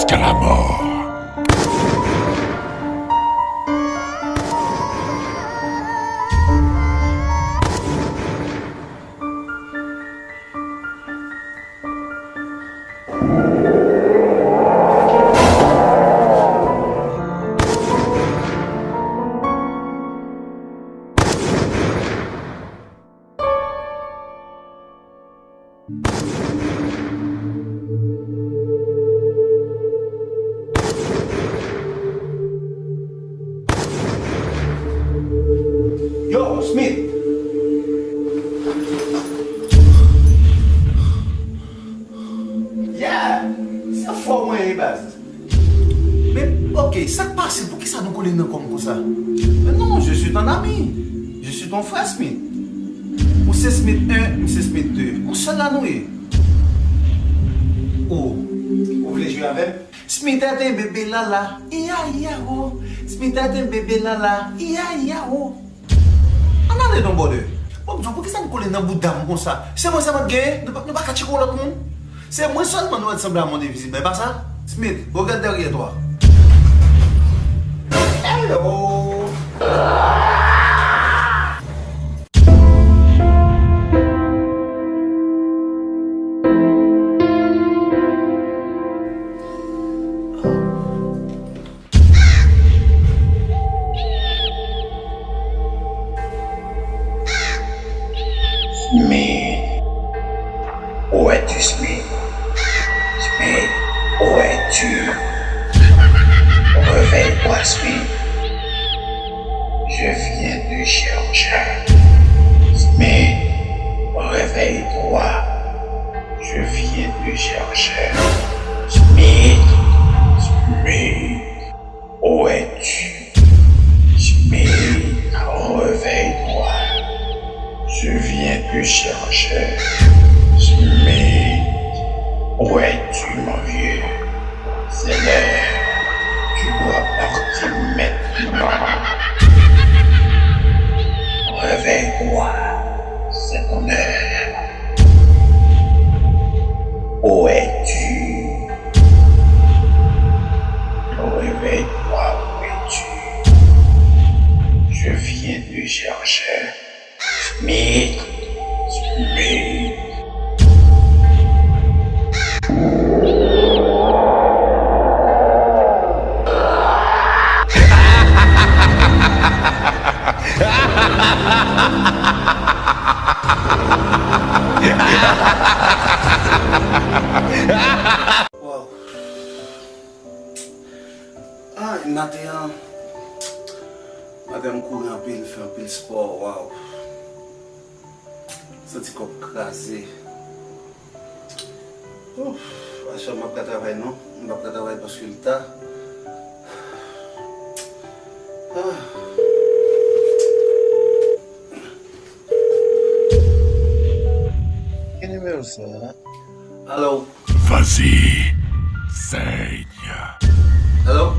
jusqu'à la mort. Yo, Smith! Yeah! C'est fort, moi, les bases. Mais, ok, ça te passe, pour qui ça nous colle comme ça? Mais non, je suis ton ami. Je suis ton frère, Smith. Ou c'est Smith 1, ou c'est Smith 2. On se l'a noué. Oh, vous voulez jouer avec? Smith a un bébé là. Ia, oh. Smith a un bébé là. Ia, oh. On a des nombres de. Pour qui ça nous colle dans le bout d'âme comme ça? C'est moi, ça m'a gagné. Ne pas catcher l'autre monde. C'est moi seulement nous ressembler à mon invisible. Mais pas ça? Smith, regarde derrière toi. Hello! Smith, où es-tu, Smith? Smith, où es-tu? Réveille-toi, Smith. Je viens te chercher. Smith, réveille-toi. Je viens te chercher. Smith, Smith, où es-tu? Smith, réveille-toi. Je viens te chercher. Smith, où es-tu, mon vieux? C'est l'heure. Tu dois partir maintenant. Réveille-toi. C'est ton heure. Où es-tu? Réveille-toi, où es-tu? Je viens te chercher. Smith, Smith. Wow. Ah, matin, madame courir un peu, faire un peu de sport, wow. Senti comme crasé. Ouf, je ne vais pas travailler, non? Je ne vais pas travailler parce que le temps. Quel numéro ça? Allô? Vas-y, saigne. Allô?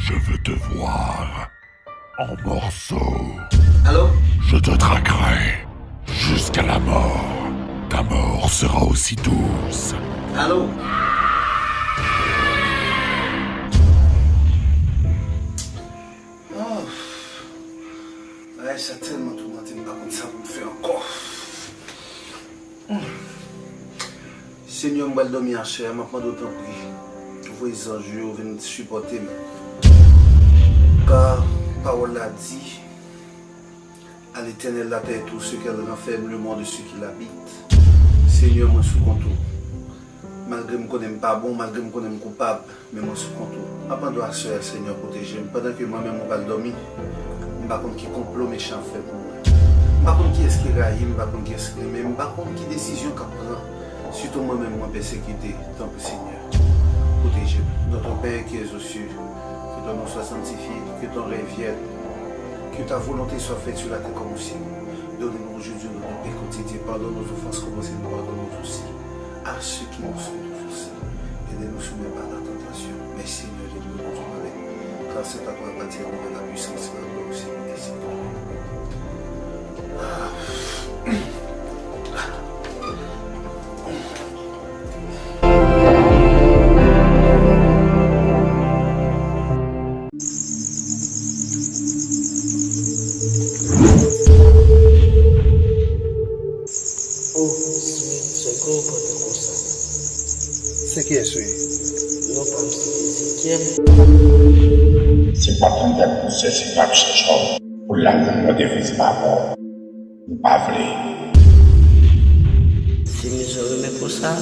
Je veux te voir en morceaux. Allô? Je te traquerai jusqu'à la mort. Ta mort sera aussi douce. Allô? Oh. Ouais, ça a tellement tourmenté, mais par contre, ça me fait encore. Seigneur, je vais dormir en chair, je m'attends d'autant plus. Vous voyez ça, je vais venir supporter. Car, parole l'a dit, à l'éternel la terre, tout ce qu'elle renferme, le monde de ceux qui l'habitent. Seigneur, moi, sous contrôle. Malgré que je ne connais pas bon, malgré que je connais coupable, mais moi, sous contrôle. Appends-toi à soeur, Seigneur, protégez-moi. Pendant que moi-même, je vais dormir, je ne sais pas qui complot méchant fait pour moi. Je ne sais pas qui est-ce qui raille, je ne sais pas qui est-ce qui mais je ne sais pas qui décision qu'on prend. Surtout moi-même, moi, persécuté, tant que Seigneur. Protégez-moi. Notre Père qui est aux cieux, que ton nom soit sanctifié, que ton règne vienne, que ta volonté soit faite sur la terre comme au ciel. Donne-nous aujourd'hui notre paix quotidien. Pardonne nos offenses comme aussi nous pardonnons aussi à ceux qui nous sont offensés. Aidez-nous soumis par la tentation. Mais Seigneur, aide-nous dans ton malheur. Car c'est à toi bâtir la puissance et la gloire aussi. C'est qui est-ce? Non, pas Ezekiel. C'est pas ton dep pour chercher pas chercher. Pour la monde de vie pas bon. Pas vrai. C'est miséreux, mais pour ça.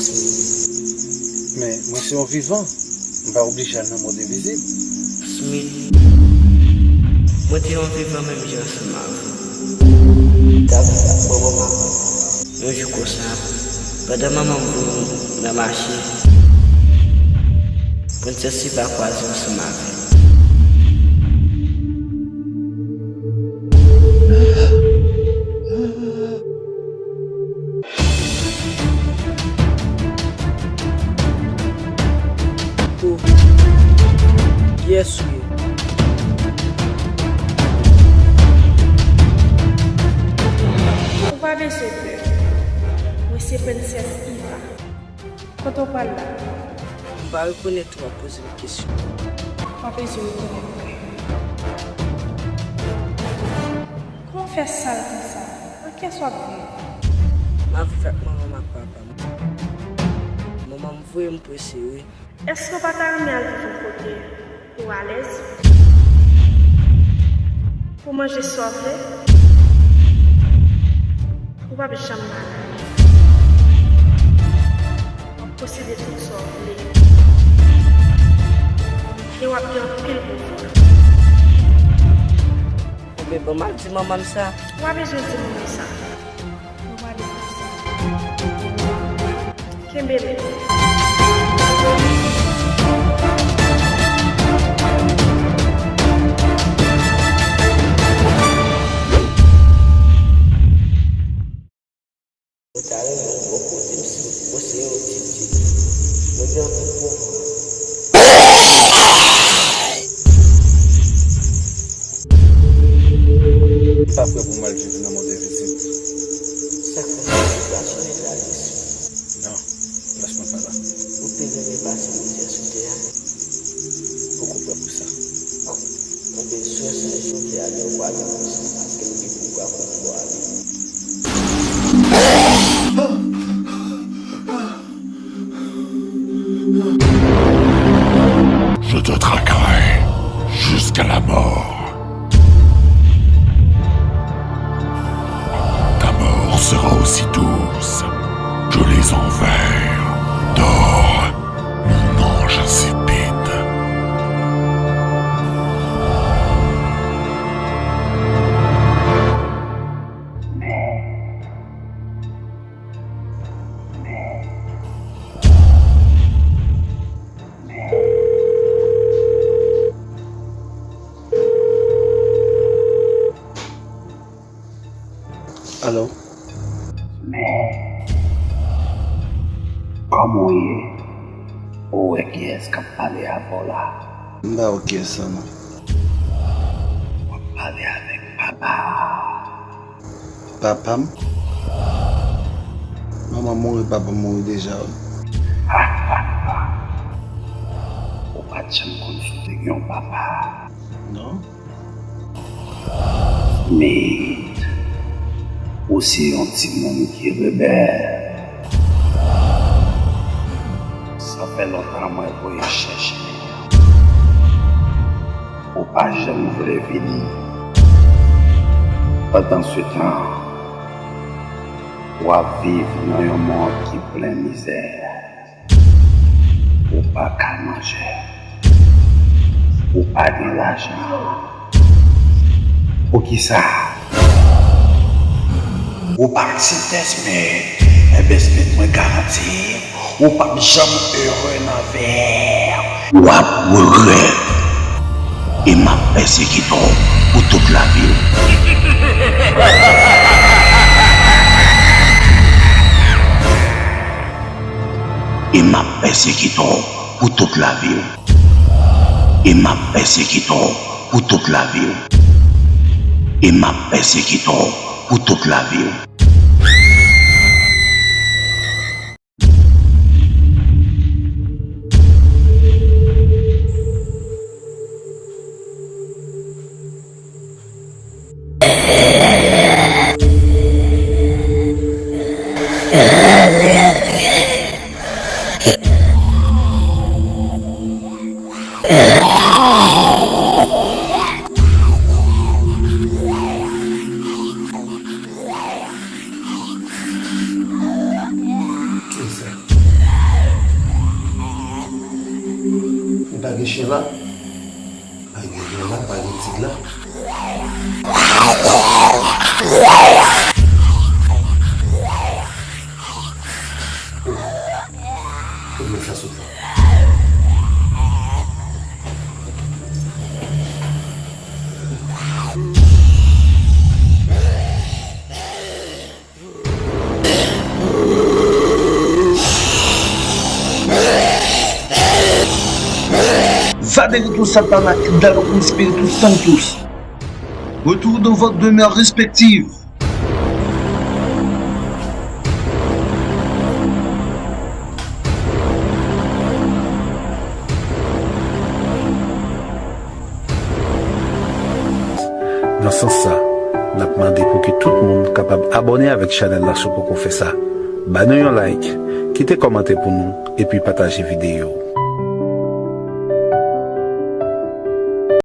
Mais moi, c'est un vivant. On va obliger à le monde invisible. Smith. Moi, tu es un vivant, même j'ai un semence. D'abord, maman. Moi, je crois ça. Pendant maman, la machine. Pour ne pas quoi, c'est un semence. Yes, oui. On va baisser peur. Moi, c'est Princesse Eva. Quand on parle là, On va reconnaître, on va poser une question. on va baisser le cœur. Comment faire ça comme ça? Qu'est-ce soit vrai? Ma fait maman, ma papa. Maman me voit me presser, oui. Est-ce qu'on va t'armer à vivre côté pour à l'aise? Pour manger sauvé? Ou pas bien malade? On posséder tout sauvé. Et on va bien pile pour vous. Mais bon, mal dit maman ça. On va besoin de dire ça. On va aller pour ça. Kembele. Vous avez beaucoup de aussi au titi. Vous avez beaucoup. Pas prêt pour mal vivre dans le monde invisible. Ça fait la situation est là. Non, laisse-moi pas là. Vous pouvez me passer le dire sur terre. Beaucoup prêt pour ça. On peut soit ça sur terre, on va aller pour ça parce que nous pouvons pas pouvoir aller. Je te traquerai jusqu'à la mort. Ta mort sera aussi douce que les envers. Dors, mon ange insipide. Allô? Comment est? Où est qui est-ce qu'on parle avant là? Bah ok ça non. On va parler avec papa. Papa? Maman mourit, papa mourit déjà. On va jamais consulter ton papa. Non? Mais aussi un petit monde qui est rebelle. Ça fait longtemps que je vais chercher. Ou pas jamais voulu venir. Pendant ce temps, on va vivre dans un monde qui est plein de misère. Ou pas qu'à manger. Ou pas de l'argent. Ou qui ça? Ou pas que c'est Smith, eh bien Smith me garantit, ou pas jamais heureux dans le verre. Ou à regret, et m'a persécuté pour toute la vie. Et m'a persécuté pour toute la vie. Et m'a persécuté pour toute la vie. Et m'a persécuté pour toute la vie. Pas de chien là, pas de là, pas de tigre là. Faut mettre ça sous là. Vadelitus Satana, Dalocum Spiritus Sanctus. Retour dans votre demeure respective. Dans ce sens, on a demandé pour que tout le monde soit capable d'abonner avec la chaîne là pour qu'on fait ça. Bah nous un like, quittez commenter pour nous et puis partagez vidéo.